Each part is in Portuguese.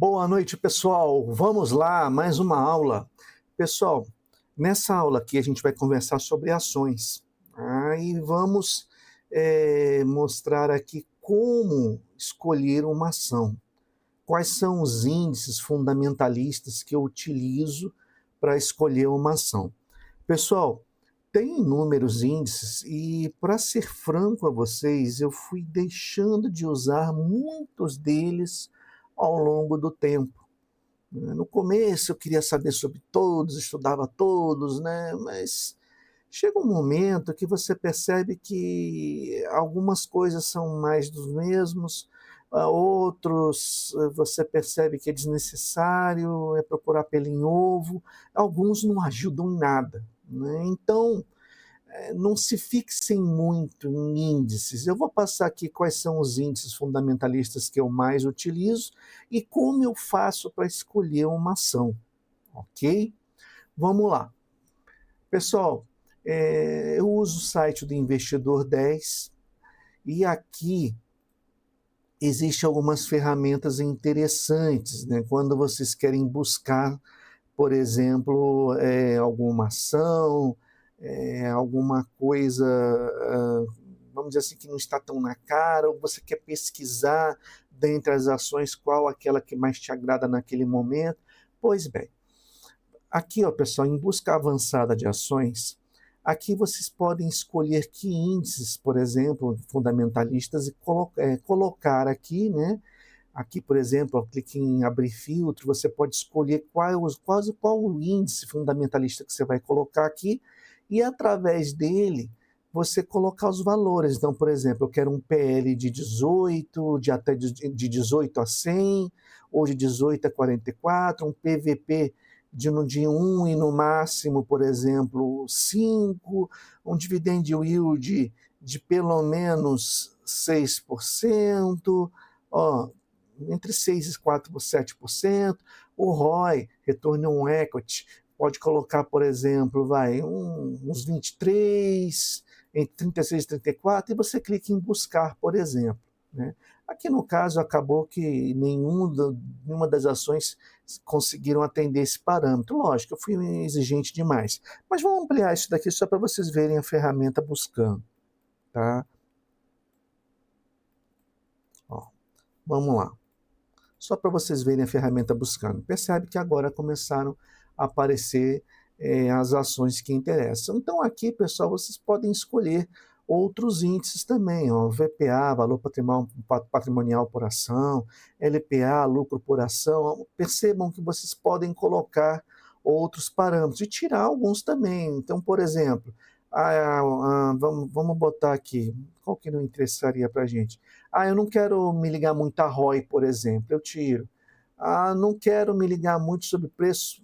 Boa noite, pessoal. Vamos lá, mais uma aula. Pessoal, nessa aula aqui a gente vai conversar sobre ações. E vamos mostrar aqui como escolher uma ação. Quais são os índices fundamentalistas que eu utilizo para escolher uma ação? Pessoal, tem inúmeros índices e, para ser franco a vocês, eu fui deixando de usar muitos deles ao longo do tempo. No começo eu queria saber sobre todos, estudava todos, né? Mas chega um momento que você percebe que algumas coisas são mais dos mesmos, outros você percebe que é desnecessário, é procurar pelo em ovo, alguns não ajudam em nada, né? Então, não se fixem muito em índices. Eu vou passar aqui quais são os índices fundamentalistas que eu mais utilizo e como eu faço para escolher uma ação, ok? Vamos lá. Pessoal, eu uso o site do Investidor 10 e aqui existem algumas ferramentas interessantes, né? Quando vocês querem buscar, por exemplo, alguma ação, alguma coisa, vamos dizer assim, que não está tão na cara, ou você quer pesquisar dentre as ações qual aquela que mais te agrada naquele momento. Pois bem, aqui, ó, pessoal, em busca avançada de ações, aqui vocês podem escolher que índices, por exemplo, fundamentalistas, e colocar aqui, né? Aqui, por exemplo, eu clique em abrir filtro, você pode escolher qual o índice fundamentalista que você vai colocar aqui, e através dele você colocar os valores. Então, por exemplo, eu quero um PL de 18, de 18 a 100, ou de 18 a 44, um PVP de 1 e no máximo, por exemplo, 5, um dividend yield de pelo menos 6%, ó, entre 6 e 7%, o ROI, Return on Equity, pode colocar, por exemplo, uns 23, entre 36 e 34, e você clica em buscar, por exemplo, né? Aqui no caso acabou que nenhuma das ações conseguiram atender esse parâmetro. Lógico, eu fui exigente demais. Mas vamos ampliar isso daqui só para vocês verem a ferramenta buscando, tá? Ó, vamos lá. Só para vocês verem a ferramenta buscando. Percebe que agora começaram a aparecer as ações que interessam. Então aqui, pessoal, vocês podem escolher outros índices também, ó, VPA, valor patrimonial por ação, LPA, lucro por ação. Percebam que vocês podem colocar outros parâmetros e tirar alguns também. Então, por exemplo, vamos botar aqui, qual que não interessaria para a gente? Eu não quero me ligar muito a ROI, por exemplo, eu tiro. Não quero me ligar muito sobre preço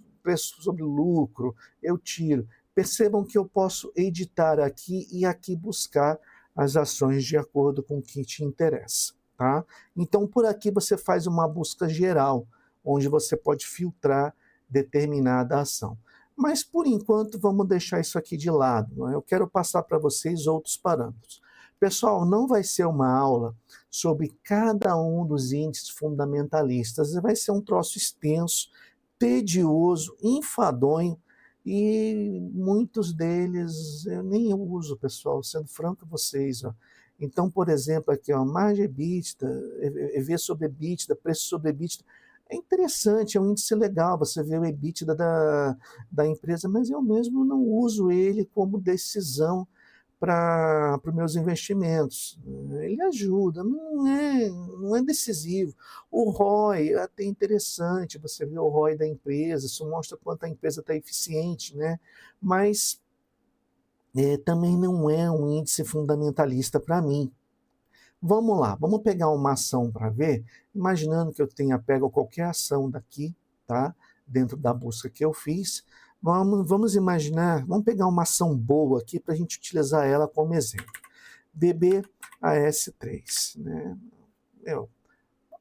sobre lucro, eu tiro. Percebam que eu posso editar aqui e aqui buscar as ações de acordo com o que te interessa, tá? Então, por aqui você faz uma busca geral, onde você pode filtrar determinada ação. Mas, por enquanto, vamos deixar isso aqui de lado, né? Eu quero passar para vocês outros parâmetros. Pessoal, não vai ser uma aula sobre cada um dos índices fundamentalistas. Vai ser um troço extenso, tedioso, enfadonho, e muitos deles eu nem uso, pessoal, sendo franco com vocês. Ó. Então, por exemplo, aqui, ó, margem EBITDA, EV sobre EBITDA, preço sobre EBITDA, é interessante, é um índice legal, você vê o EBITDA da empresa, mas eu mesmo não uso ele como decisão para os meus investimentos. Ele ajuda, não é decisivo. O ROI é até interessante, você vê o ROI da empresa, isso mostra quanto a empresa está eficiente, né? Mas também não é um índice fundamentalista para mim. Vamos lá, vamos pegar uma ação para ver, imaginando que eu tenha pego qualquer ação daqui, tá? Dentro da busca que eu fiz. Vamos imaginar, vamos pegar uma ação boa aqui para a gente utilizar ela como exemplo. BBAS3, né?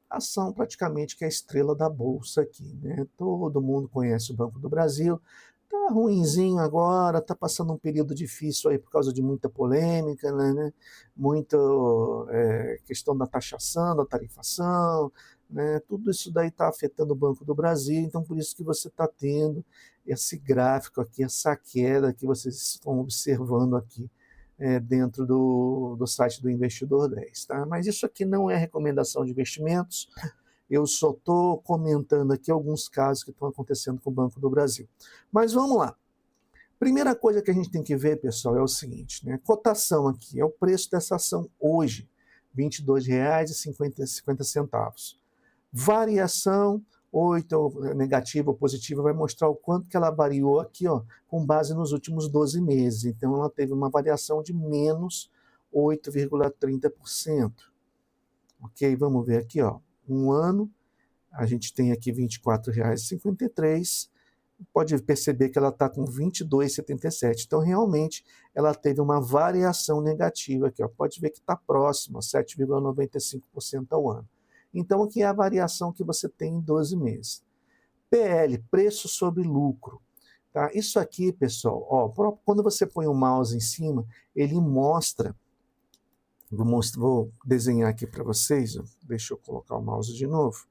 Ação praticamente que é a estrela da bolsa aqui, né? Todo mundo conhece o Banco do Brasil, tá ruinzinho agora, tá passando um período difícil aí por causa de muita polêmica, né? Muita questão da taxação, da tarifação, né? Tudo isso daí está afetando o Banco do Brasil, então por isso que você está tendo esse gráfico aqui, essa queda que vocês estão observando aqui dentro do site do Investidor 10, tá? Mas isso aqui não é recomendação de investimentos, eu só estou comentando aqui alguns casos que estão acontecendo com o Banco do Brasil. Mas vamos lá. Primeira coisa que a gente tem que ver, pessoal, é o seguinte, né? Cotação aqui é o preço dessa ação hoje, R$ 22,50. Variação, 8 negativa ou positiva, vai mostrar o quanto que ela variou aqui, ó, com base nos últimos 12 meses. Então, ela teve uma variação de menos 8,30%. Ok? Vamos ver aqui, ó. Um ano, a gente tem aqui R$ 24,53. Pode perceber que ela está com 22,77. Então, realmente, ela teve uma variação negativa aqui, ó. Pode ver que está próxima, 7,95% ao ano. Então, aqui é a variação que você tem em 12 meses. PL, preço sobre lucro. Tá? Isso aqui, pessoal, ó, quando você põe o mouse em cima, ele mostra. Vou desenhar aqui para vocês. Ó. Deixa eu colocar o mouse de novo.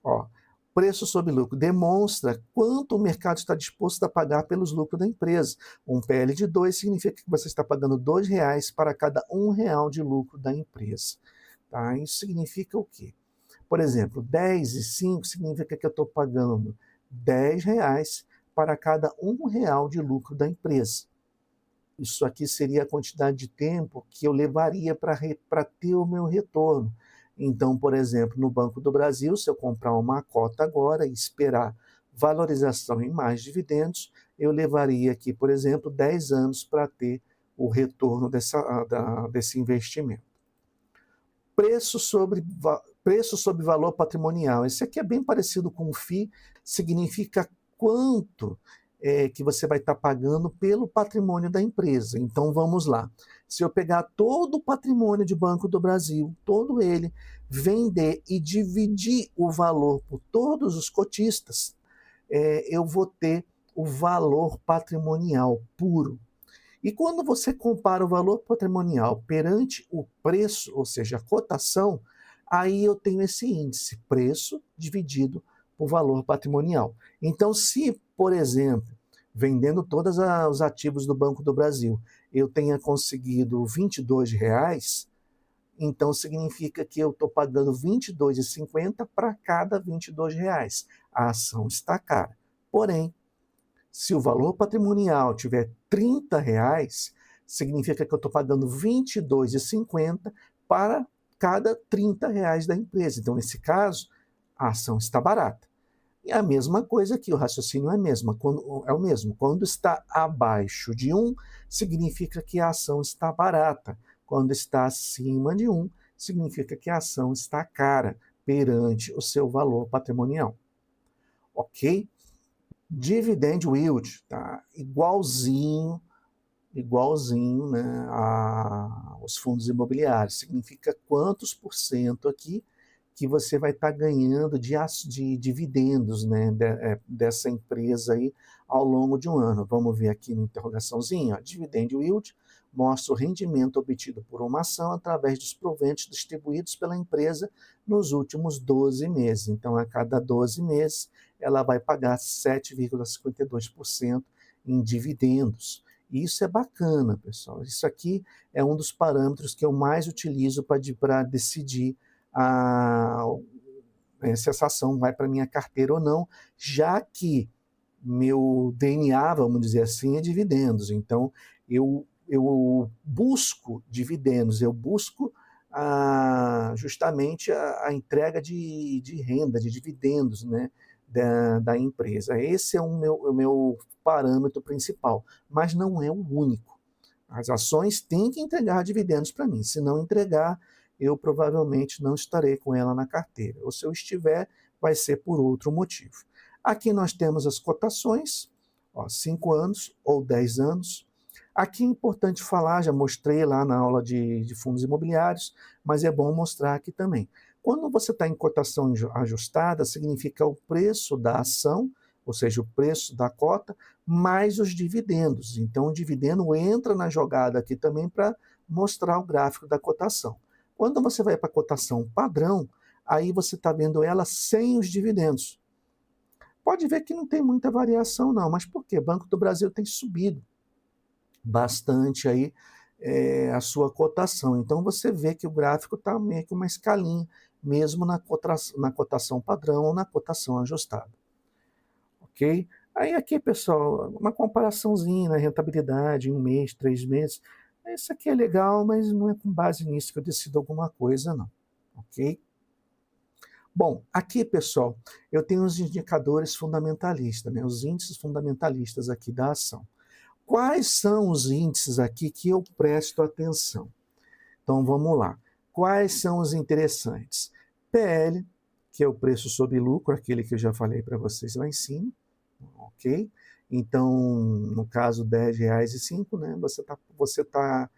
Ó, preço sobre lucro demonstra quanto o mercado está disposto a pagar pelos lucros da empresa. Um PL de 2 significa que você está pagando R$ 2 para cada R$ 1 de lucro da empresa. Tá? Isso significa o quê? Por exemplo, 10,5 significa que eu estou pagando R$ 10 para cada R$ 1 de lucro da empresa. Isso aqui seria a quantidade de tempo que eu levaria para ter o meu retorno. Então, por exemplo, no Banco do Brasil, se eu comprar uma cota agora e esperar valorização em mais dividendos, eu levaria aqui, por exemplo, 10 anos para ter o retorno desse investimento. Preço sobre valor patrimonial. Esse aqui é bem parecido com o FII, significa quanto que você vai estar pagando pelo patrimônio da empresa. Então vamos lá. Se eu pegar todo o patrimônio de Banco do Brasil, todo ele, vender e dividir o valor por todos os cotistas, eu vou ter o valor patrimonial puro. E quando você compara o valor patrimonial perante o preço, ou seja, a cotação, aí eu tenho esse índice, preço dividido por valor patrimonial. Então, se, por exemplo, vendendo todos os ativos do Banco do Brasil, eu tenha conseguido R$ 22, então significa que eu estou pagando R$ 22,50 para cada R$ 22. A ação está cara. Porém, se o valor patrimonial tiver R$ 30, significa que eu estou pagando R$ 22,50 para cada R$ 30 da empresa. Então, nesse caso, a ação está barata. E a mesma coisa aqui, o raciocínio é o mesmo. Quando está abaixo de 1, significa que a ação está barata. Quando está acima de 1, significa que a ação está cara perante o seu valor patrimonial. Ok? Dividend yield, tá? Igualzinho, né, aos fundos imobiliários. Significa quantos por cento aqui que você vai estar ganhando de dividendos, né, dessa empresa aí ao longo de um ano. Vamos ver aqui na interrogaçãozinha. Dividend yield mostra o rendimento obtido por uma ação através dos proventos distribuídos pela empresa nos últimos 12 meses. Então, a cada 12 meses, ela vai pagar 7,52% em dividendos. E isso é bacana, pessoal. Isso aqui é um dos parâmetros que eu mais utilizo para decidir se essa ação vai para minha carteira ou não, já que meu DNA, vamos dizer assim, é dividendos. Então, eu busco dividendos, eu busco justamente a entrega de renda, de dividendos, né, da empresa. Esse é o meu parâmetro principal, mas não é o único. As ações têm que entregar dividendos para mim. Se não entregar, eu provavelmente não estarei com ela na carteira. Ou se eu estiver, vai ser por outro motivo. Aqui nós temos as cotações, 5 anos ou 10 anos. Aqui é importante falar, já mostrei lá na aula de fundos imobiliários, mas é bom mostrar aqui também. Quando você está em cotação ajustada, significa o preço da ação, ou seja, o preço da cota, mais os dividendos. Então, o dividendo entra na jogada aqui também para mostrar o gráfico da cotação. Quando você vai para a cotação padrão, aí você está vendo ela sem os dividendos. Pode ver que não tem muita variação não, mas por quê? O Banco do Brasil tem subido bastante aí a sua cotação. Então você vê que o gráfico está meio que uma escalinha, mesmo na cotação padrão ou na cotação ajustada. Ok? Aí aqui, pessoal, uma comparaçãozinha na rentabilidade, 1 mês, 3 meses. Isso aqui é legal, mas não é com base nisso que eu decido alguma coisa, não. Ok? Bom, aqui, pessoal, eu tenho os indicadores fundamentalistas, né? Os índices fundamentalistas aqui da ação. Quais são os índices aqui que eu presto atenção? Então vamos lá. Quais são os interessantes? PL, que é o preço sobre lucro, aquele que eu já falei para vocês lá em cima, ok? Então, no caso, R$10,05, né? Você tá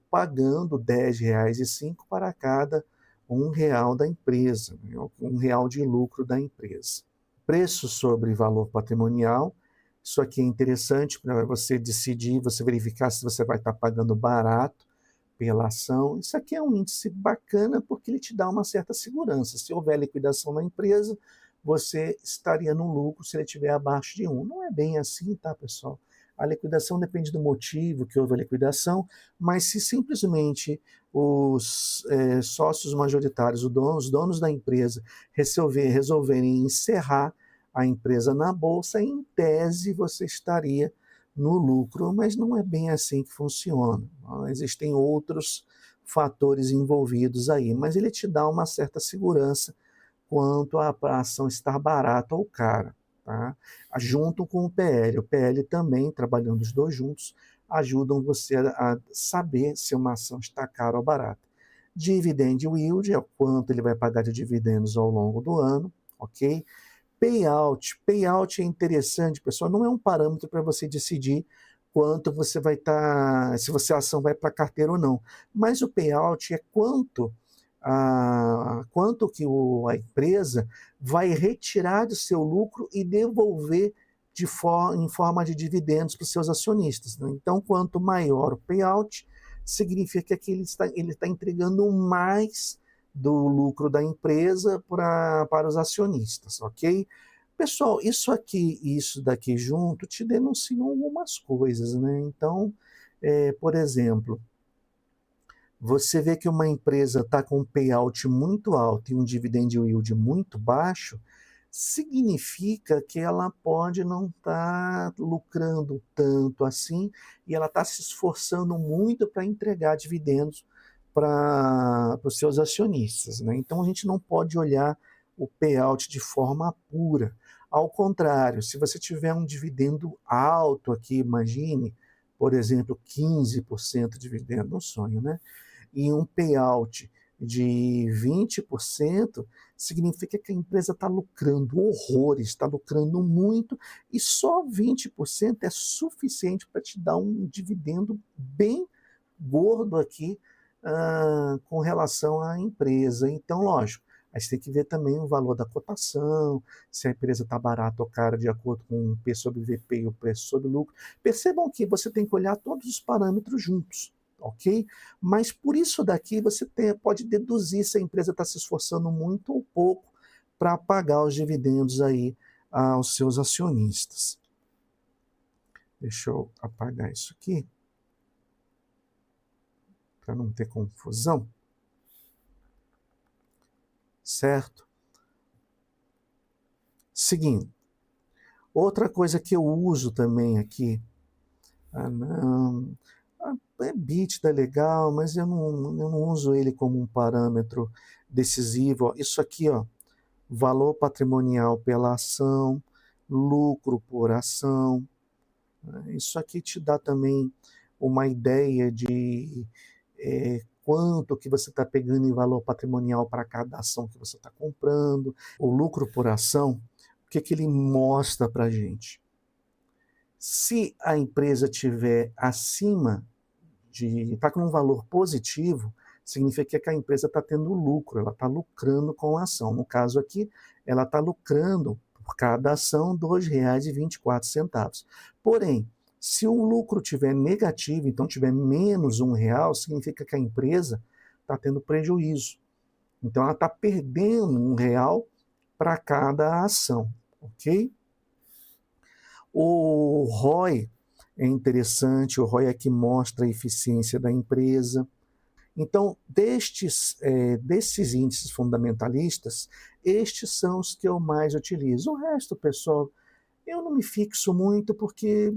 pagando R$10,05 para cada R$1 da empresa, né? R$1 de lucro da empresa. Preço sobre valor patrimonial, isso aqui é interessante para você decidir, você verificar se você vai estar pagando barato pela ação. Isso aqui é um índice bacana porque ele te dá uma certa segurança. Se houver liquidação na empresa, você estaria no lucro se ele estiver abaixo de 1. Não é bem assim, tá, pessoal? A liquidação depende do motivo que houve a liquidação, mas se simplesmente os sócios majoritários, os donos da empresa, resolverem encerrar a empresa na bolsa, em tese você estaria no lucro, mas não é bem assim que funciona. Existem outros fatores envolvidos aí, mas ele te dá uma certa segurança quanto à ação estar barata ou cara, tá? Junto com o PL. O PL também, trabalhando os dois juntos, ajudam você a saber se uma ação está cara ou barata. Dividend yield é o quanto ele vai pagar de dividendos ao longo do ano, ok? Payout. Payout é interessante, pessoal, não é um parâmetro para você decidir quanto você vai estar, se a ação vai para a carteira ou não. Mas o payout é quanto que a empresa vai retirar do seu lucro e devolver em forma de dividendos para os seus acionistas, né? Então, quanto maior o payout, significa que ele está entregando mais do lucro da empresa para os acionistas, ok? Pessoal, isso aqui e isso daqui junto te denunciam algumas coisas, né? Então, por exemplo, você vê que uma empresa está com um payout muito alto e um dividend yield muito baixo, significa que ela pode não estar lucrando tanto assim e ela está se esforçando muito para entregar dividendos para os seus acionistas, né? Então a gente não pode olhar o payout de forma pura. Ao contrário, se você tiver um dividendo alto aqui, imagine, por exemplo, 15% de dividendo, um sonho, né? E um payout de 20%, significa que a empresa está lucrando horrores, está lucrando muito, e só 20% é suficiente para te dar um dividendo bem gordo aqui com relação à empresa. Então, lógico, a gente tem que ver também o valor da cotação, se a empresa está barata ou cara, de acordo com o P sobre VP e o preço sobre lucro. Percebam que você tem que olhar todos os parâmetros juntos, ok? Mas por isso daqui você pode deduzir se a empresa está se esforçando muito ou pouco para pagar os dividendos aí aos seus acionistas. Deixa eu apagar isso aqui, para não ter confusão. Certo? Seguindo. Outra coisa que eu uso também aqui, não, EBITDA é legal, mas eu não uso ele como um parâmetro decisivo. Isso aqui, ó, valor patrimonial pela ação, lucro por ação. Isso aqui te dá também uma ideia de quanto que você está pegando em valor patrimonial para cada ação que você está comprando. O lucro por ação, o que ele mostra para a gente? Se a empresa tiver acima está com um valor positivo, significa que a empresa está tendo lucro, ela está lucrando com a ação. No caso aqui, ela está lucrando por cada ação R$ 2,24. Porém, se o lucro tiver negativo, então tiver menos R$ 1, significa que a empresa está tendo prejuízo. Então, ela está perdendo R$ 1 para cada ação, ok? O ROI é interessante, o ROI é que mostra a eficiência da empresa. Então, desses índices fundamentalistas, estes são os que eu mais utilizo. O resto, pessoal, eu não me fixo muito porque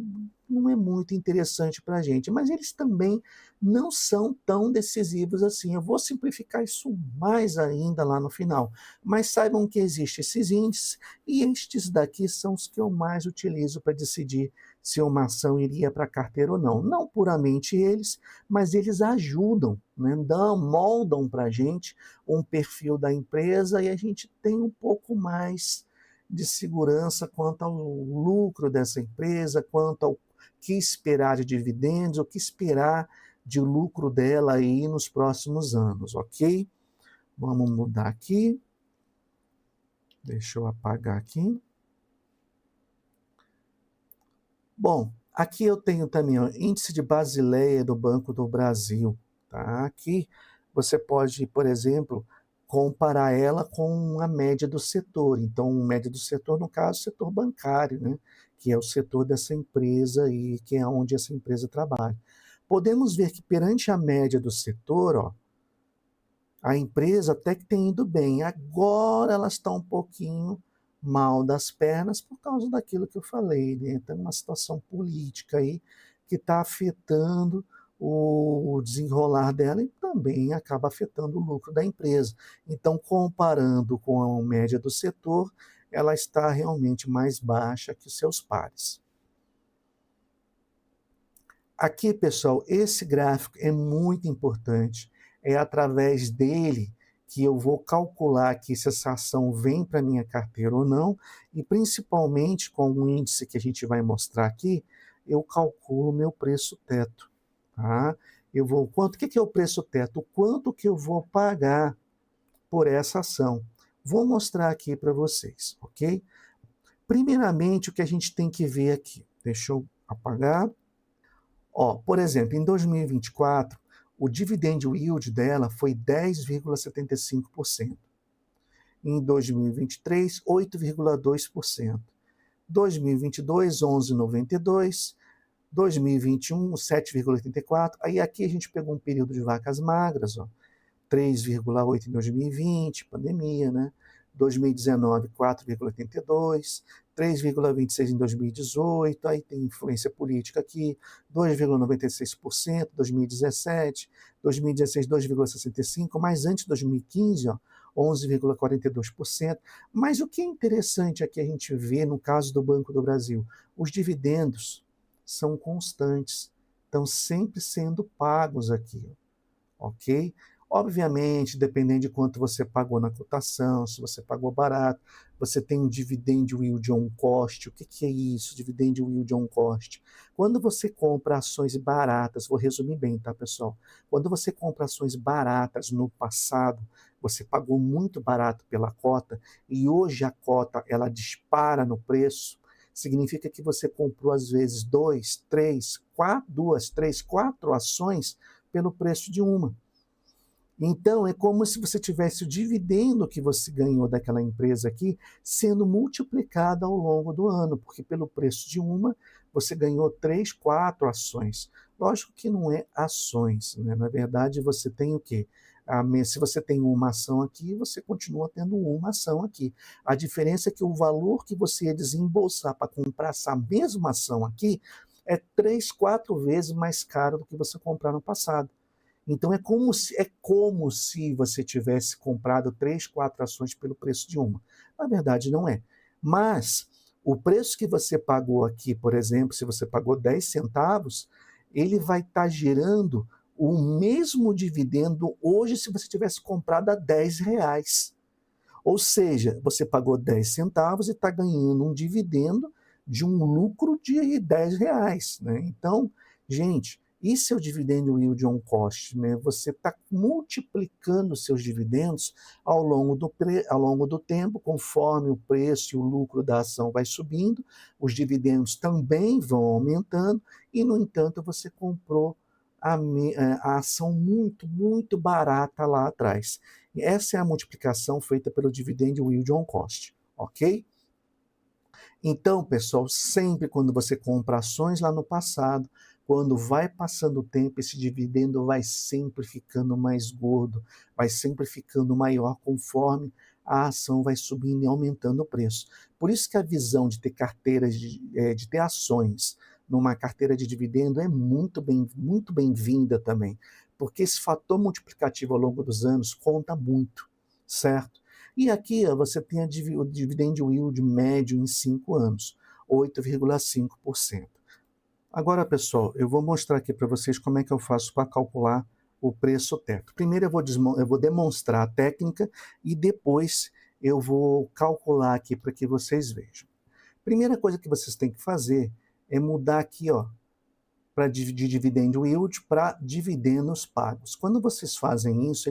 não é muito interessante para a gente, mas eles também não são tão decisivos assim. Eu vou simplificar isso mais ainda lá no final, mas saibam que existem esses índices e estes daqui são os que eu mais utilizo para decidir se uma ação iria para a carteira ou não. Não puramente eles, mas eles ajudam, né? Moldam para a gente um perfil da empresa e a gente tem um pouco mais de segurança quanto ao lucro dessa empresa, quanto ao que esperar de dividendos, o que esperar de lucro dela aí nos próximos anos, ok? Vamos mudar aqui. Deixa eu apagar aqui. Bom, aqui eu tenho também o índice de Basileia do Banco do Brasil. Tá? Aqui você pode, por exemplo, comparar ela com a média do setor. Então, média do setor, no caso, o setor bancário, né? Que é o setor dessa empresa e que é onde essa empresa trabalha. Podemos ver que perante a média do setor, ó, a empresa até que tem ido bem. Agora ela está um pouquinho mal das pernas por causa daquilo que eu falei, né? Tem uma situação política aí que está afetando o desenrolar dela e também acaba afetando o lucro da empresa. Então, comparando com a média do setor, ela está realmente mais baixa que seus pares. Aqui, pessoal, esse gráfico é muito importante. É através dele que eu vou calcular aqui se essa ação vem para minha carteira ou não, e principalmente com o índice que a gente vai mostrar aqui, eu calculo o meu preço teto. Tá? Quanto que é o preço teto? O quanto que eu vou pagar por essa ação? Vou mostrar aqui para vocês, ok? Primeiramente, o que a gente tem que ver aqui. Deixa eu apagar. Ó, por exemplo, em 2024, o dividend yield dela foi 10,75%. Em 2023, 8,2%. 2022, 11,92%. 2021, 7,84%. Aí aqui a gente pegou um período de vacas magras, ó, 3,8 em 2020, pandemia, né? 2019, 4,82, 3,26 em 2018, aí tem influência política aqui, 2,96%, 2017, 2016, 2,65%, mas antes de 2015, ó, 11,42%. Mas o que é interessante aqui a gente vê no caso do Banco do Brasil, os dividendos são constantes, estão sempre sendo pagos aqui, ok? Obviamente, dependendo de quanto você pagou na cotação, se você pagou barato, você tem um dividend yield on cost. O que é isso, dividend yield on cost? Quando você compra ações baratas, vou resumir bem, tá, pessoal? Quando você compra ações baratas no passado, você pagou muito barato pela cota e hoje a cota ela dispara no preço, significa que você comprou às vezes duas, três, quatro ações pelo preço de uma. Então, é como se você tivesse o dividendo que você ganhou daquela empresa aqui sendo multiplicado ao longo do ano, porque pelo preço de uma, você ganhou 3, 4 ações. Lógico que não é ações, né? Na verdade, você tem o quê? Se você tem uma ação aqui, você continua tendo uma ação aqui. A diferença é que o valor que você ia desembolsar para comprar essa mesma ação aqui é 3, 4 vezes mais caro do que você comprar no passado. Então é como se você tivesse comprado 3, 4 ações pelo preço de uma. Na verdade, não é. Mas o preço que você pagou aqui, por exemplo, se você pagou 10 centavos, ele vai estar gerando o mesmo dividendo hoje se você tivesse comprado a R$ 10. Ou seja, você pagou 10 centavos e está ganhando um dividendo de um lucro de R$ 10. Né? Então, gente, isso é o dividend yield on cost. Né? Você está multiplicando seus dividendos ao longo do tempo, conforme o preço e o lucro da ação vai subindo, os dividendos também vão aumentando, e, no entanto, você comprou a ação muito, muito barata lá atrás. Essa é a multiplicação feita pelo Dividend Yield on Cost, ok? Então, pessoal, sempre quando você compra ações lá no passado, quando vai passando o tempo, esse dividendo vai sempre ficando mais gordo, vai sempre ficando maior conforme a ação vai subindo e aumentando o preço. Por isso que a visão de ter carteiras, de ter ações numa carteira de dividendo é muito bem-vinda também, porque esse fator multiplicativo ao longo dos anos conta muito, certo? E aqui ó, você tem o dividend yield médio em 5 anos, 8,5%. Agora, pessoal, eu vou mostrar aqui para vocês como é que eu faço para calcular o preço teto. Primeiro eu vou demonstrar a técnica e depois eu vou calcular aqui para que vocês vejam. Primeira coisa que vocês têm que fazer é mudar aqui, ó, de dividend yield para dividendos pagos. Quando vocês fazem isso,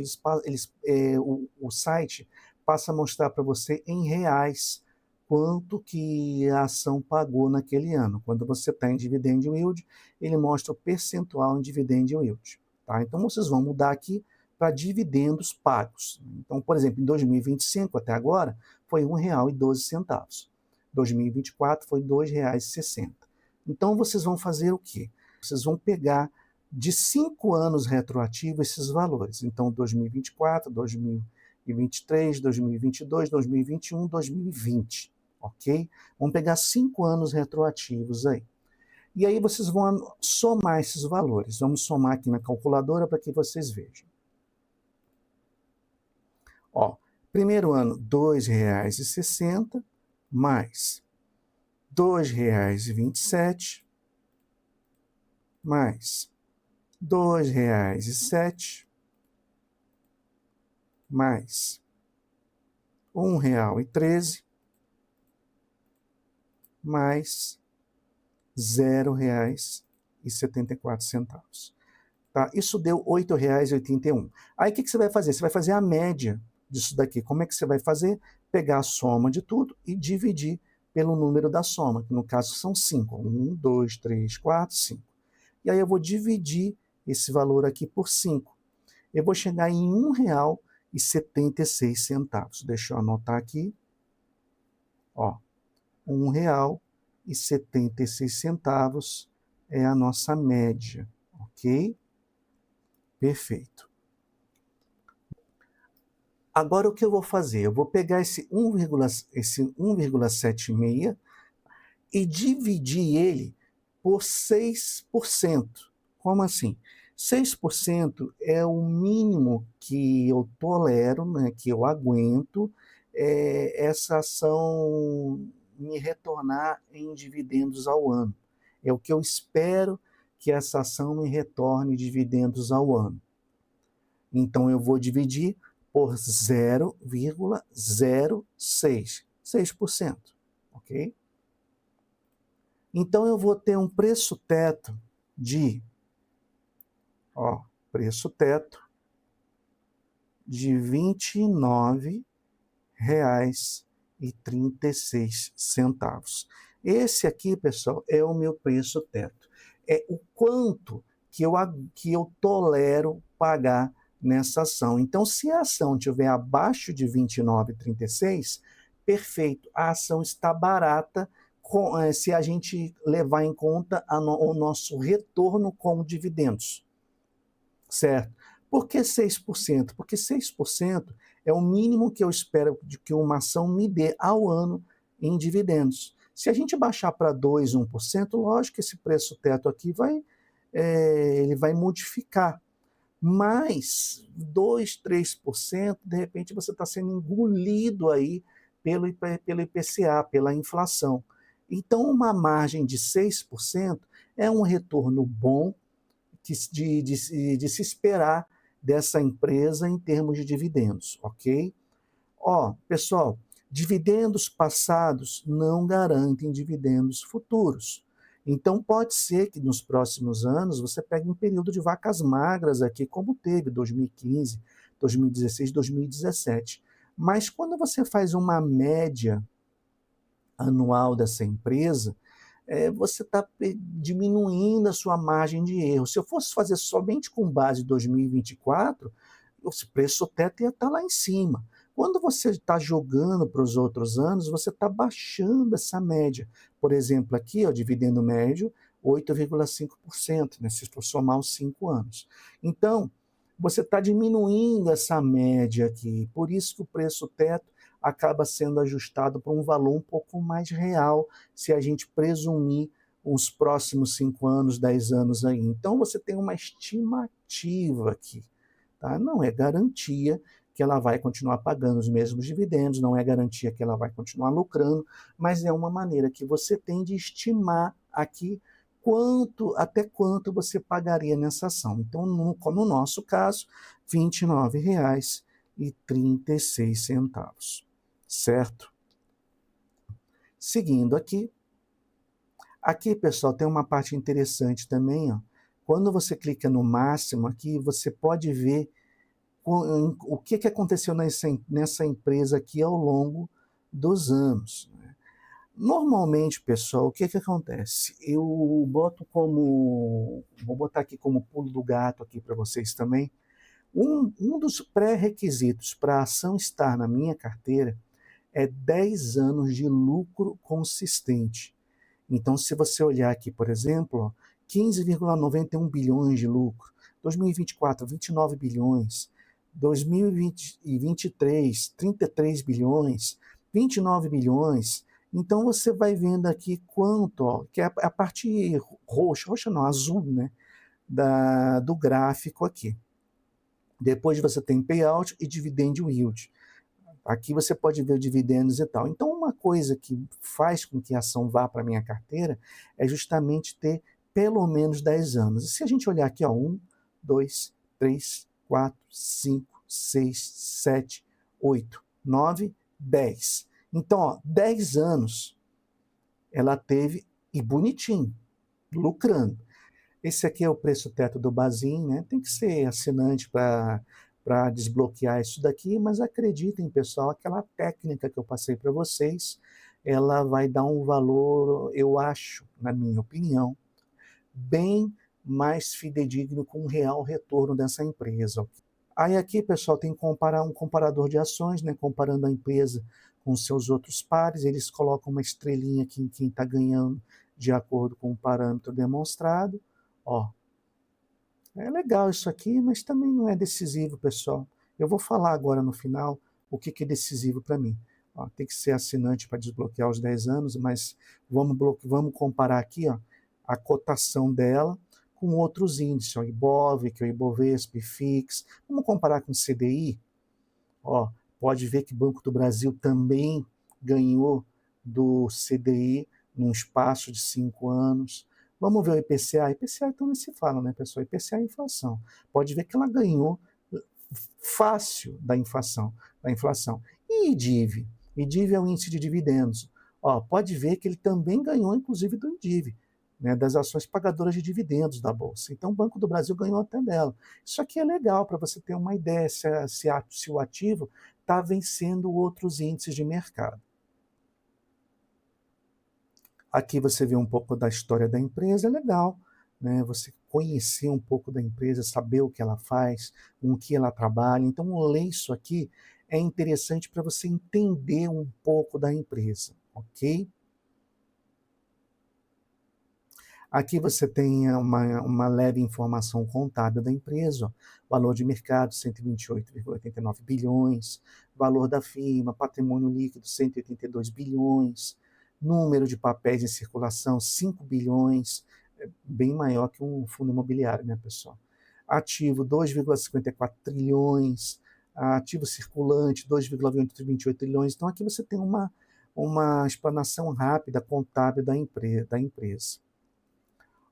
o site passa a mostrar para você em reais quanto que a ação pagou naquele ano. Quando você está em dividend yield, ele mostra o percentual em dividend yield. Tá? Então, vocês vão mudar aqui para dividendos pagos. Então, por exemplo, em 2025, até agora, foi R$ 1,12. 2024 foi R$ 2,60. Então, vocês vão fazer o quê? Vocês vão pegar de 5 anos retroativos esses valores. Então, 2024, 2023, 2022, 2021, 2020, ok? Vamos pegar 5 anos retroativos aí. E aí vocês vão somar esses valores. Vamos somar aqui na calculadora para que vocês vejam. Ó, primeiro ano, R$ 2,60 mais R$ 2,27 mais R$ 2,07 mais R$ 1,13 mais R$ 0,74. Tá? Isso deu R$ 8,81. Aí o que você vai fazer? Você vai fazer a média disso daqui. Como é que você vai fazer? Pegar a soma de tudo e dividir pelo número da soma, que no caso são 5. 1, 2, 3, 4, 5. E aí eu vou dividir esse valor aqui por 5. Eu vou chegar em R$ 1,76. Deixa eu anotar aqui. Ó, R$ 1,76 é a nossa média, ok? Perfeito. Agora o que eu vou fazer? Eu vou pegar esse 1,76 e dividir ele por 6%. Como assim? 6% é o mínimo que eu tolero, né, que eu aguento, essa ação me retornar em dividendos ao ano. É o que eu espero que essa ação me retorne dividendos ao ano. Então, eu vou dividir por 0,06, 6%, ok? Então, eu vou ter um preço teto de, ó, preço teto de R$ 29,36. Esse aqui, pessoal, é o meu preço teto. É o quanto que eu tolero pagar nessa ação. Então, se a ação estiver abaixo de 29,36, perfeito, a ação está barata se a gente levar em conta o nosso retorno com dividendos, certo? Por que 6%? Porque 6% é o mínimo que eu espero de que uma ação me dê ao ano em dividendos. Se a gente baixar para 2%, 1%, lógico que esse preço teto aqui ele vai modificar. Mas 2%, 3%, de repente você está sendo engolido aí pelo IPCA, pela inflação. Então, uma margem de 6% é um retorno bom de se esperar dessa empresa em termos de dividendos, ok? Ó, pessoal, dividendos passados não garantem dividendos futuros. Então, pode ser que nos próximos anos você pegue um período de vacas magras aqui, como teve 2015, 2016, 2017. Mas quando você faz uma média anual dessa empresa, você está diminuindo a sua margem de erro. Se eu fosse fazer somente com base em 2024, o preço teto ia estar lá em cima. Quando você está jogando para os outros anos, você está baixando essa média. Por exemplo, aqui, ó, dividendo médio, 8,5%, né, se for somar os 5 anos. Então, você está diminuindo essa média aqui. Por isso que o preço teto acaba sendo ajustado para um valor um pouco mais real, se a gente presumir os próximos 5 anos, 10 anos aí. Então, você tem uma estimativa aqui. Tá? Não é garantia que ela vai continuar pagando os mesmos dividendos, não é garantia que ela vai continuar lucrando, mas é uma maneira que você tem de estimar aqui até quanto você pagaria nessa ação. Então, no nosso caso, R$ 29,36, certo? Seguindo aqui, pessoal, tem uma parte interessante também, ó. Quando você clica no máximo aqui, você pode ver o que aconteceu nessa empresa aqui ao longo dos anos. Normalmente, pessoal, o que acontece? Vou botar aqui como pulo do gato aqui para vocês também. Um dos pré-requisitos para a ação estar na minha carteira é 10 anos de lucro consistente. Então, se você olhar aqui, por exemplo, 15,91 bilhões de lucro, 2024, 29 bilhões, 2023, 33 bilhões, 29 bilhões. Então, você vai vendo aqui quanto, ó, que é a parte roxa não, azul, né, do gráfico aqui. Depois você tem payout e dividend yield. Aqui você pode ver dividendos e tal. Então, uma coisa que faz com que a ação vá para a minha carteira é justamente ter pelo menos 10 anos. E se a gente olhar aqui, ó, 1, 2, 3, 4, 5, 6, 7, 8, 9, 10. Então, ó, 10 anos ela teve, e bonitinho, lucrando. Esse aqui é o preço teto do Bazin, né? Tem que ser assinante para desbloquear isso daqui, mas acreditem, pessoal, aquela técnica que eu passei para vocês, ela vai dar um valor, eu acho, na minha opinião, bem mais fidedigno com o real retorno dessa empresa. Aí aqui, pessoal, tem que comparar um comparador de ações, né? Comparando a empresa com seus outros pares, eles colocam uma estrelinha aqui em quem está ganhando de acordo com o parâmetro demonstrado. Ó, é legal isso aqui, mas também não é decisivo, pessoal. Eu vou falar agora no final o que é decisivo para mim. Ó, tem que ser assinante para desbloquear os 10 anos, mas vamos comparar aqui, ó, a cotação dela com outros índices, ó, Ibov, que é o Ibovespa, IFIX. Vamos comparar com o CDI. Ó, pode ver que o Banco do Brasil também ganhou do CDI num espaço de 5 anos. Vamos ver o IPCA. IPCA então nem se fala, né, pessoal? IPCA é inflação. Pode ver que ela ganhou fácil da inflação. E IDIV? IDIV é o índice de dividendos. Ó, pode ver que ele também ganhou, inclusive, do IDIV, né, das ações pagadoras de dividendos da Bolsa. Então, o Banco do Brasil ganhou até dela. Isso aqui é legal para você ter uma ideia se o ativo está vencendo outros índices de mercado. Aqui você vê um pouco da história da empresa, é legal, né? Você conhecer um pouco da empresa, saber o que ela faz, com o que ela trabalha. Então, ler isso aqui é interessante para você entender um pouco da empresa, ok? Aqui você tem uma leve informação contábil da empresa, ó. Valor de mercado, 128,89 bilhões, valor da firma, patrimônio líquido, 182 bilhões, número de papéis em circulação, 5 bilhões, bem maior que um fundo imobiliário, né, pessoal? Ativo, 2,54 trilhões, ativo circulante, 2,28 trilhões. Então, aqui você tem uma explanação rápida, contábil da empresa.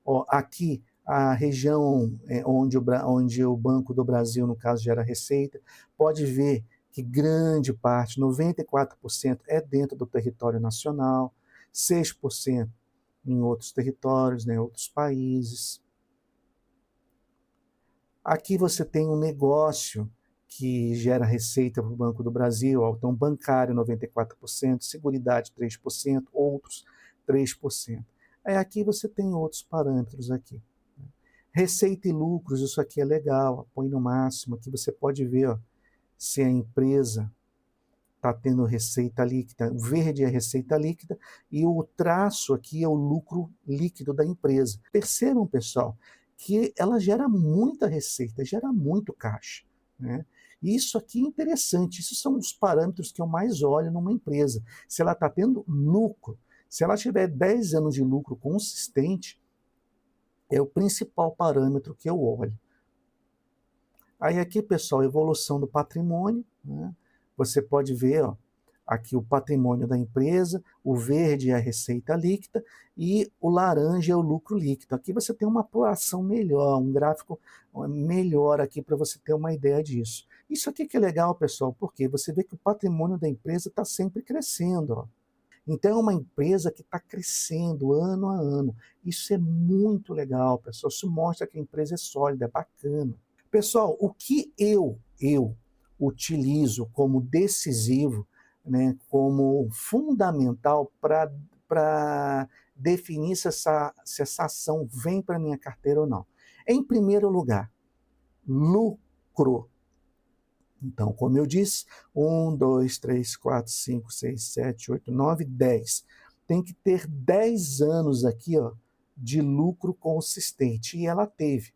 Ó, aqui, a região onde o Banco do Brasil, no caso, gera receita, pode ver que grande parte, 94%, é dentro do território nacional, 6% em outros territórios, né, outros países. Aqui você tem um negócio que gera receita para o Banco do Brasil, então bancário 94%, seguridade 3%, outros 3%. Aí aqui você tem outros parâmetros aqui. Receita e lucros, isso aqui é legal, põe no máximo. Aqui você pode ver, ó, se a empresa está tendo receita líquida. O verde é a receita líquida e o traço aqui é o lucro líquido da empresa. Percebam, pessoal, que ela gera muita receita, gera muito caixa, né? E isso aqui é interessante, esses são os parâmetros que eu mais olho numa empresa. Se ela está tendo lucro, se ela tiver 10 anos de lucro consistente, é o principal parâmetro que eu olho. Aí aqui, pessoal, evolução do patrimônio, né? Você pode ver, ó, aqui o patrimônio da empresa, o verde é a receita líquida e o laranja é o lucro líquido. Aqui você tem uma apuração melhor, um gráfico melhor aqui para você ter uma ideia disso. Isso aqui que é legal, pessoal, porque você vê que o patrimônio da empresa está sempre crescendo, ó. Então é uma empresa que está crescendo ano a ano. Isso é muito legal, pessoal. Isso mostra que a empresa é sólida, é bacana. Pessoal, o que eu utilizo como decisivo, né, como fundamental para definir se essa ação vem para minha carteira ou não? Em primeiro lugar, lucro. Então, como eu disse, 1, 2, 3, 4, 5, 6, 7, 8, 9, 10. Tem que ter 10 anos aqui, ó, de lucro consistente. E ela teve.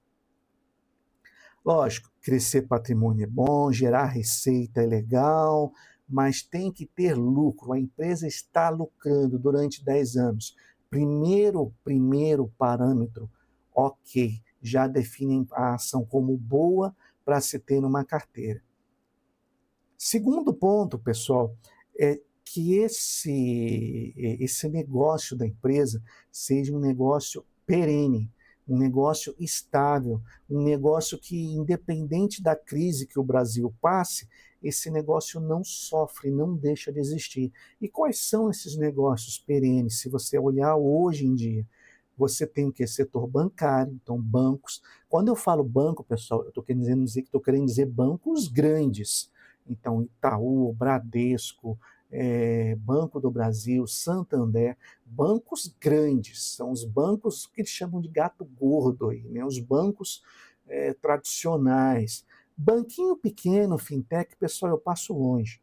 Lógico, crescer patrimônio é bom, gerar receita é legal, mas tem que ter lucro. A empresa está lucrando durante 10 anos. Primeiro parâmetro, ok, já definem a ação como boa para se ter numa carteira. Segundo ponto, pessoal, é que esse negócio da empresa seja um negócio perene, um negócio estável, um negócio que, independente da crise que o Brasil passe, esse negócio não sofre, não deixa de existir. E quais são esses negócios perenes? Se você olhar hoje em dia, você tem o que? Setor bancário, então bancos. Quando eu falo banco, pessoal, eu estou querendo dizer bancos grandes. Então, Itaú, Bradesco, Banco do Brasil, Santander, bancos grandes, são os bancos que eles chamam de gato gordo aí, né? Os bancos tradicionais. Banquinho pequeno, fintech, pessoal, eu passo longe.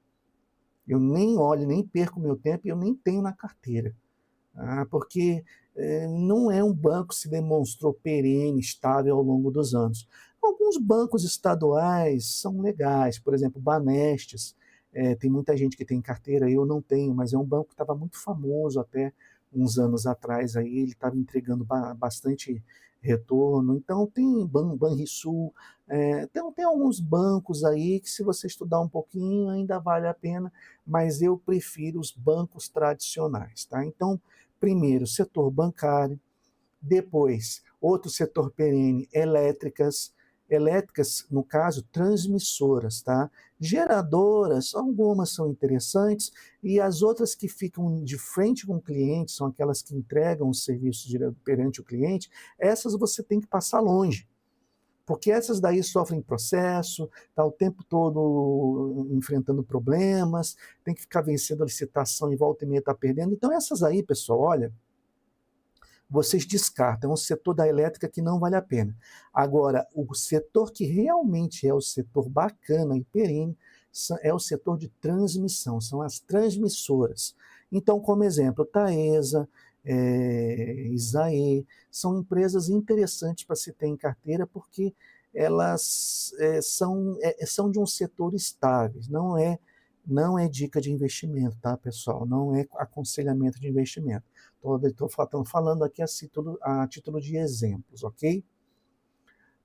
Eu nem olho, nem perco meu tempo e eu nem tenho na carteira. Porque não é um banco que se demonstrou perene, estável ao longo dos anos. Alguns bancos estaduais são legais, por exemplo, Banestes, tem muita gente que tem carteira, eu não tenho, mas é um banco que estava muito famoso até uns anos atrás, aí ele estava entregando bastante retorno. Então tem Banrisul, então tem alguns bancos aí que, se você estudar um pouquinho, ainda vale a pena, mas eu prefiro os bancos tradicionais, tá? Então, primeiro, setor bancário, depois, outro setor perene, elétricas, no caso, transmissoras, tá? Geradoras, algumas são interessantes, e as outras que ficam de frente com o cliente, são aquelas que entregam o serviço perante o cliente, essas você tem que passar longe. Porque essas daí sofrem processo, tá o tempo todo enfrentando problemas, tem que ficar vencendo a licitação e volta e meia tá perdendo. Então essas aí, pessoal, olha, vocês descartam, é um setor da elétrica que não vale a pena. Agora, o setor que realmente é o setor bacana e perene é o setor de transmissão, são as transmissoras. Então, como exemplo, Taesa, Isae, são empresas interessantes para se ter em carteira, porque elas são de um setor estável, não é dica de investimento, tá, pessoal? Não é aconselhamento de investimento. Estou falando aqui a título de exemplos, ok?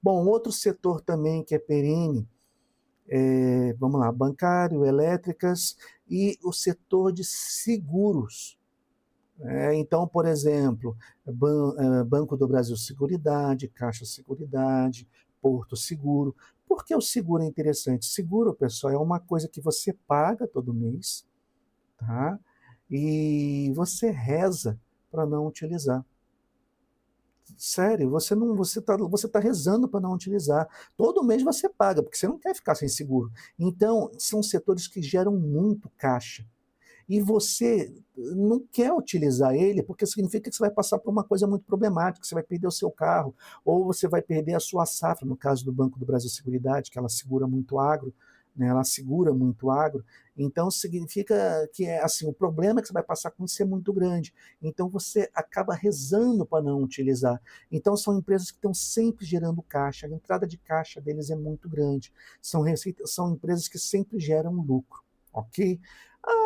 Bom, outro setor também que é perene, vamos lá, bancário, elétricas e o setor de seguros. Então, por exemplo, Banco do Brasil Seguridade, Caixa Seguridade, Porto Seguro. Por que o seguro é interessante? Seguro, pessoal, é uma coisa que você paga todo mês, tá? E você reza para não utilizar. Sério, você tá rezando para não utilizar. Todo mês você paga, porque você não quer ficar sem seguro. Então, são setores que geram muito caixa. e você não quer utilizar ele, porque significa que você vai passar por uma coisa muito problemática, você vai perder o seu carro, ou você vai perder a sua safra, no caso do Banco do Brasil Seguridade, que ela segura muito agro, né, ela segura muito agro, então significa que assim, o problema que você vai passar com isso é muito grande. Então você acaba rezando para não utilizar. Então são empresas que estão sempre gerando caixa, a entrada de caixa deles é muito grande. São empresas que sempre geram lucro, ok?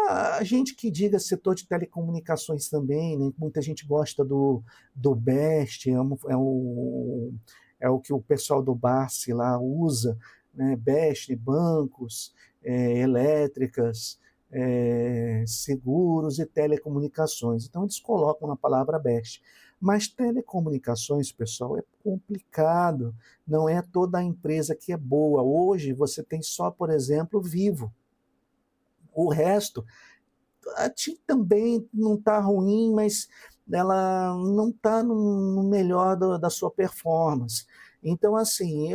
A gente que diga setor de telecomunicações também, né? Muita gente gosta do Best, é o que o pessoal do Barsi lá usa, né? Best, bancos, elétricas, seguros e telecomunicações. Então eles colocam na palavra Best. Mas telecomunicações, pessoal, é complicado. Não é toda a empresa que é boa. Hoje você tem só, por exemplo, Vivo. O resto, a TIM também não está ruim, mas ela não está no melhor da sua performance. Então, assim,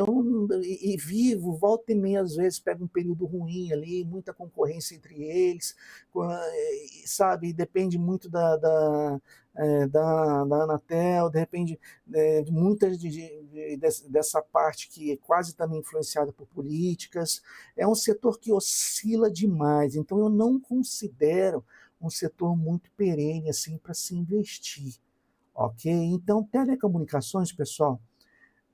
e Vivo, volta e meia, às vezes, pega um período ruim ali, muita concorrência entre eles, sabe? Depende muito da Anatel, depende de muitas dessa parte que é quase também influenciada por políticas. É um setor que oscila demais, então eu não considero um setor muito perene assim para se investir, ok? Então, telecomunicações, pessoal,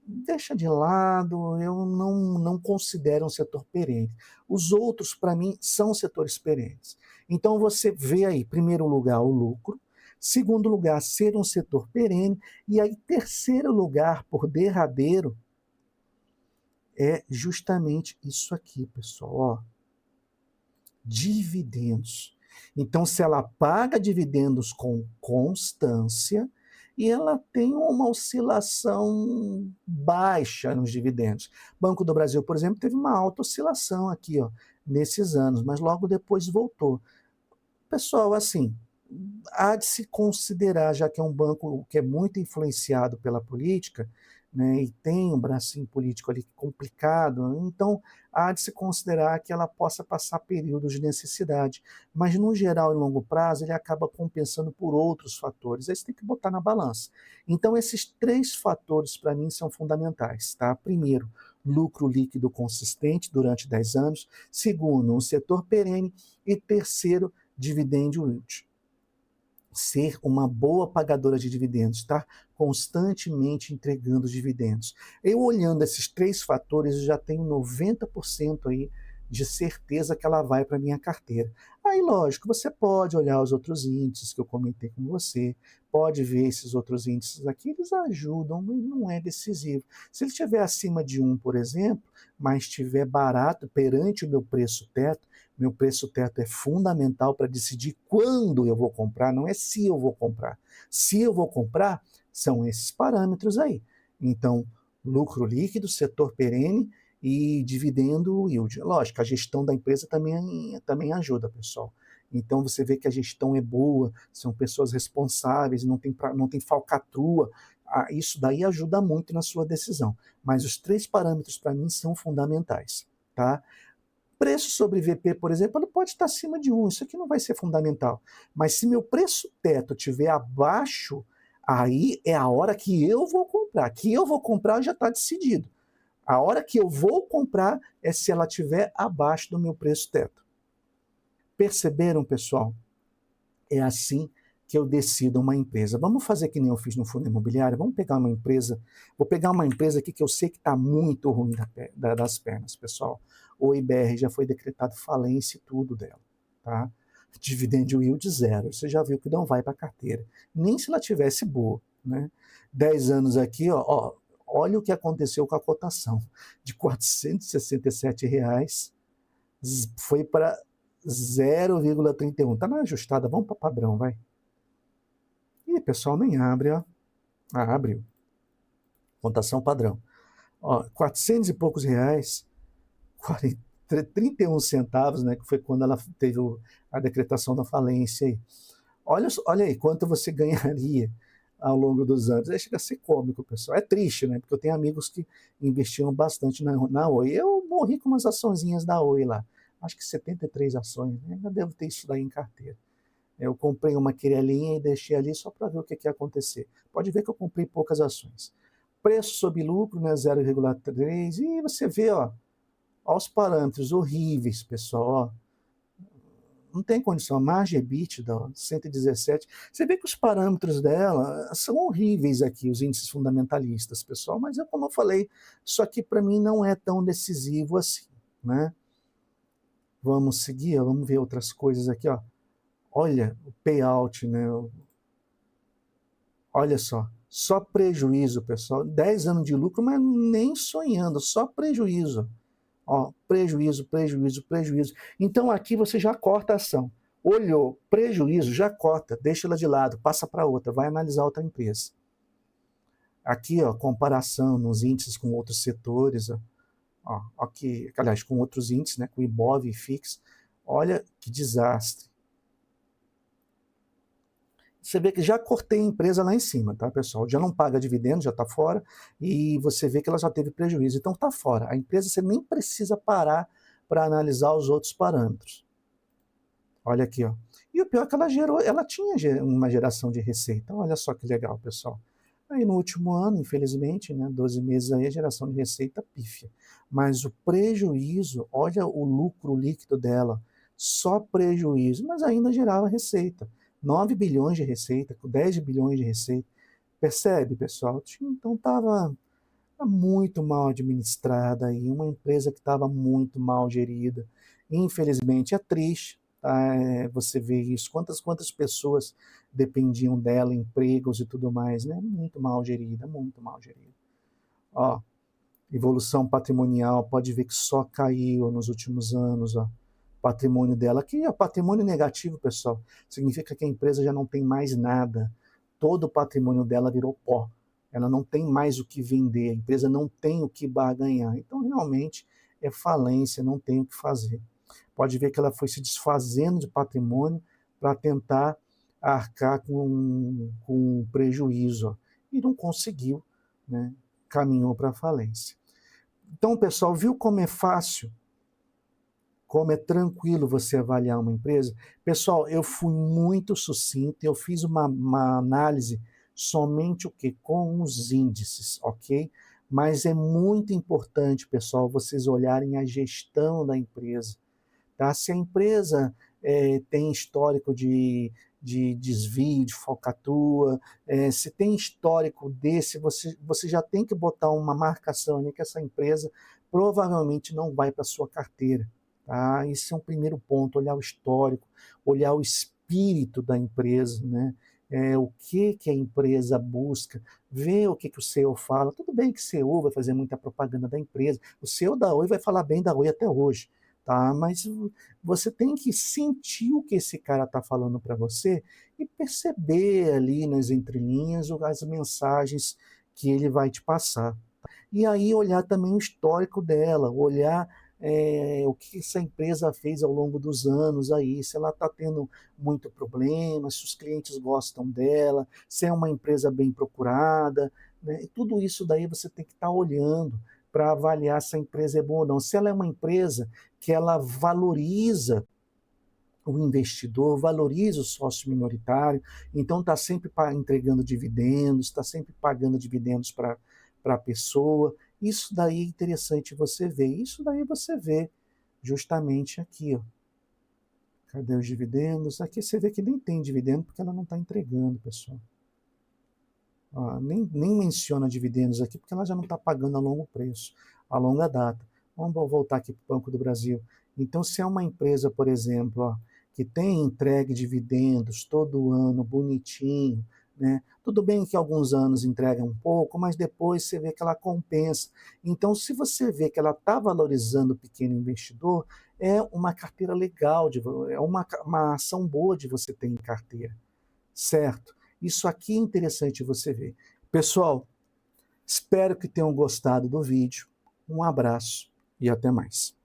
deixa de lado, eu não considero um setor perene. Os outros, para mim, são setores perenes. Então, você vê aí, primeiro lugar, o lucro, segundo lugar, ser um setor perene, e aí, terceiro lugar, por derradeiro, é justamente isso aqui, pessoal, ó, dividendos. Então, se ela paga dividendos com constância e ela tem uma oscilação baixa nos dividendos. Banco do Brasil, por exemplo, teve uma alta oscilação aqui, ó, nesses anos, mas logo depois voltou. Pessoal, assim, há de se considerar, já que é um banco que é muito influenciado pela política, né, e tem um bracinho político ali complicado, então há de se considerar que ela possa passar períodos de necessidade. Mas, no geral, em longo prazo, ele acaba compensando por outros fatores. Aí você tem que botar na balança. Então, esses três fatores, para mim, são fundamentais. Tá? Primeiro, lucro líquido consistente durante 10 anos. Segundo, um setor perene. E terceiro, dividend yield. Ser uma boa pagadora de dividendos, tá? Constantemente entregando dividendos. Eu olhando esses três fatores, eu já tenho 90% aí de certeza que ela vai para minha carteira. Aí, lógico, você pode olhar os outros índices que eu comentei com você, pode ver esses outros índices aqui, eles ajudam, mas não é decisivo. Se ele estiver acima de 1, por exemplo, mas estiver barato perante o meu preço teto é fundamental para decidir quando eu vou comprar, não é se eu vou comprar. Se eu vou comprar, são esses parâmetros aí. Então, lucro líquido, setor perene e dividendo yield. Lógico, a gestão da empresa também ajuda, pessoal. Então, você vê que a gestão é boa, são pessoas responsáveis, não tem falcatrua. Isso daí ajuda muito na sua decisão. Mas os três parâmetros, para mim, são fundamentais. Tá? Preço sobre VP, por exemplo, ele pode estar acima de 1, isso aqui não vai ser fundamental. Mas se meu preço teto estiver abaixo, aí é a hora que eu vou comprar. Que eu vou comprar já está decidido. A hora que eu vou comprar é se ela estiver abaixo do meu preço teto. Perceberam, pessoal? É assim que eu decido uma empresa. Vamos fazer que nem eu fiz no fundo imobiliário? Vamos pegar uma empresa, vou pegar uma empresa aqui que eu sei que está muito ruim das pernas, pessoal. O IBR já foi decretado falência e tudo dela, tá? Dividend yield zero, você já viu que não vai para a carteira. Nem se ela tivesse boa, né? 10 anos aqui, ó, olha o que aconteceu com a cotação. De R$ 467 foi para 0,31. Está na ajustada, vamos para padrão, vai. E o pessoal nem abre, ó. Abre. Cotação padrão. Ó, 400 e poucos reais, 31 centavos, né, que foi quando ela teve a decretação da falência aí. Olha aí quanto você ganharia ao longo dos anos. Aí chega a ser cômico, pessoal. É triste, né? Porque eu tenho amigos que investiam bastante na Oi. Eu morri com umas açõezinhas da Oi lá. Acho que 73 ações, né? Ainda devo ter isso daí em carteira. Eu comprei uma querelinha e deixei ali só para ver o que ia acontecer. Pode ver que eu comprei poucas ações. Preço sob lucro, né, 0,3, e você vê, ó os parâmetros horríveis, pessoal, ó. Não tem condição, a margem EBITDA, 117. Você vê que os parâmetros dela são horríveis aqui, os índices fundamentalistas, pessoal, mas como eu falei, isso aqui para mim não é tão decisivo assim, né? Vamos seguir, vamos ver outras coisas aqui, ó. Olha o payout, né? Olha só prejuízo, pessoal. 10 anos de lucro, mas nem sonhando, só prejuízo. Ó, prejuízo, prejuízo, prejuízo. Então aqui você já corta a ação. Olhou, prejuízo, já corta, deixa ela de lado, passa para outra, vai analisar outra empresa. Aqui, ó, comparação nos índices com outros setores, ó, aqui, aliás, com outros índices, né, com Ibov e FIX. Olha que desastre. Você vê que já cortei a empresa lá em cima, tá, pessoal? Já não paga dividendo, já está fora, e você vê que ela já teve prejuízo, então está fora. A empresa você nem precisa parar para analisar os outros parâmetros. Olha aqui, ó. E o pior é que ela tinha uma geração de receita. Olha só que legal, pessoal. Aí no último ano, infelizmente, né, 12 meses aí, a geração de receita pífia. Mas o prejuízo, olha o lucro líquido dela, só prejuízo, mas ainda gerava receita. 9 bilhões de receita, com 10 bilhões de receita. Percebe, pessoal? Então estava muito mal administrada aí, uma empresa que estava muito mal gerida. Infelizmente, é triste, tá? Você vê isso, quantas pessoas dependiam dela, empregos e tudo mais, né? Muito mal gerida, muito mal gerida. Ó, evolução patrimonial, pode ver que só caiu nos últimos anos, ó. Patrimônio dela, aqui é patrimônio negativo, pessoal, significa que a empresa já não tem mais nada, todo o patrimônio dela virou pó, ela não tem mais o que vender, a empresa não tem o que barganhar, então realmente é falência, não tem o que fazer. Pode ver que ela foi se desfazendo de patrimônio para tentar arcar com prejuízo, ó, e não conseguiu, né? Caminhou para a falência. Então, pessoal, viu como é fácil, como é tranquilo você avaliar uma empresa? Pessoal, eu fui muito sucinto, eu fiz uma análise somente o que? Com os índices, ok? Mas é muito importante, pessoal, vocês olharem a gestão da empresa. Tá? Se a empresa tem histórico de desvio, de falcatrua, se tem histórico desse, você já tem que botar uma marcação ali que essa empresa provavelmente não vai para a sua carteira. Tá? Esse é um primeiro ponto, olhar o histórico, olhar o espírito da empresa, né? O que a empresa busca, ver o que o CEO fala. Tudo bem que o CEO vai fazer muita propaganda da empresa, o CEO da Oi vai falar bem da Oi até hoje, tá? Mas você tem que sentir o que esse cara está falando para você e perceber ali nas entrelinhas as mensagens que ele vai te passar. E aí olhar também o histórico dela, olhar o que essa empresa fez ao longo dos anos aí, se ela está tendo muito problema, se os clientes gostam dela, se é uma empresa bem procurada, né? E tudo isso daí você tem que estar olhando para avaliar se a empresa é boa ou não. Se ela é uma empresa que ela valoriza o investidor, valoriza o sócio minoritário, então está sempre entregando dividendos, está sempre pagando dividendos para a pessoa. Isso daí é interessante você ver. Isso daí você vê justamente aqui, ó. Cadê os dividendos? Aqui você vê que nem tem dividendo porque ela não está entregando, pessoal. Ó, nem menciona dividendos aqui porque ela já não está pagando a longo preço, a longa data. Vamos voltar aqui para o Banco do Brasil. Então, se é uma empresa, por exemplo, ó, que tem entregue dividendos todo ano, bonitinho, né? Tudo bem que alguns anos entrega um pouco, mas depois você vê que ela compensa. Então, se você vê que ela está valorizando o pequeno investidor, é uma carteira legal, é uma ação boa de você ter em carteira, certo? Isso aqui é interessante você ver. Pessoal, espero que tenham gostado do vídeo. Um abraço e até mais.